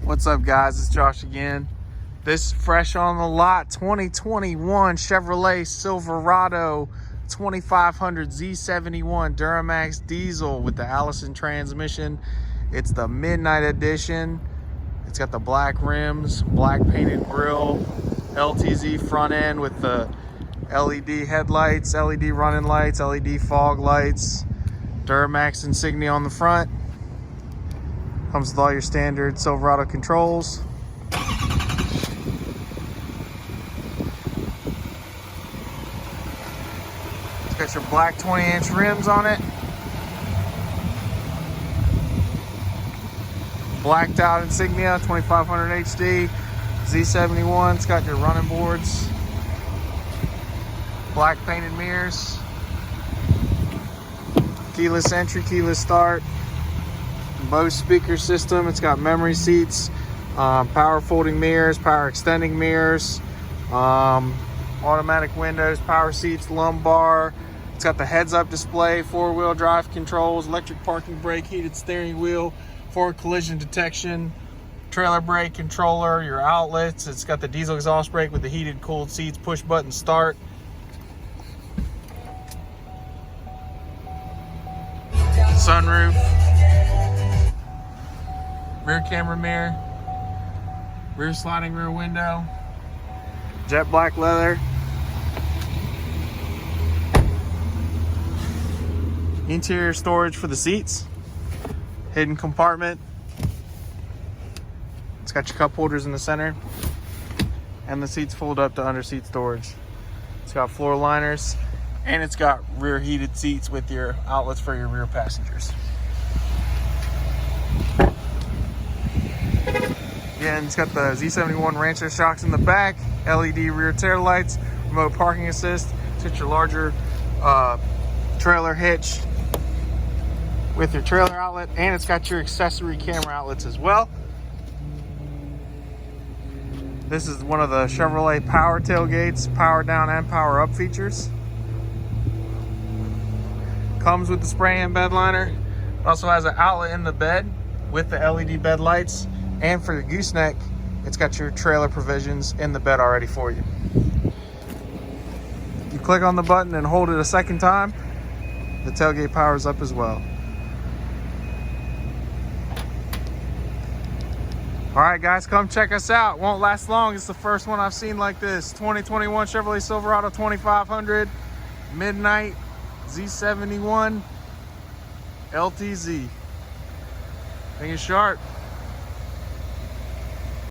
What's up, guys? It's Josh again. This fresh on the lot 2021 Chevrolet Silverado 2500 Z71 DURAMAX diesel with the Allison transmission. It's the midnight edition. It's got the black rims, black painted grille, LTZ front end with the LED headlights, LED running lights, LED fog lights, DURAMAX insignia on the front. Comes with all your standard Silverado controls. It's got your black 20-inch rims on it. Blacked out insignia, 2500 HD, Z71. It's got your running boards. Black painted mirrors. Keyless entry, keyless start. Bose speaker system. It's got memory seats, power folding mirrors, power extending mirrors, automatic windows, power seats, lumbar. It's got the heads-up display, four-wheel drive controls, electric parking brake, heated steering wheel, forward collision detection, trailer brake controller, your outlets. It's got the diesel exhaust brake with the heated, cooled seats, push button start. Sunroof. Rear camera mirror, rear sliding rear window, jet black leather, interior storage for the seats, hidden compartment. It's got your cup holders in the center, and the seats fold up to under seat storage. It's got floor liners, and it's got rear heated seats with your outlets for your rear passengers. Yeah, and it's got the Z71 Rancher shocks in the back, LED rear tail lights, remote parking assist. It's your larger trailer hitch with your trailer outlet, and it's got your accessory camera outlets as well. This is one of the Chevrolet power tailgates, power down and power up features. Comes with the spray-in bed liner. It also has an outlet in the bed with the LED bed lights. And for the gooseneck, it's got your trailer provisions in the bed already for you. You click on the button and hold it a second time, the tailgate powers up as well. All right, guys, come check us out. Won't last long. It's the first one I've seen like this. 2021 Chevrolet Silverado 2500 Midnight Z71 LTZ. Think it's sharp.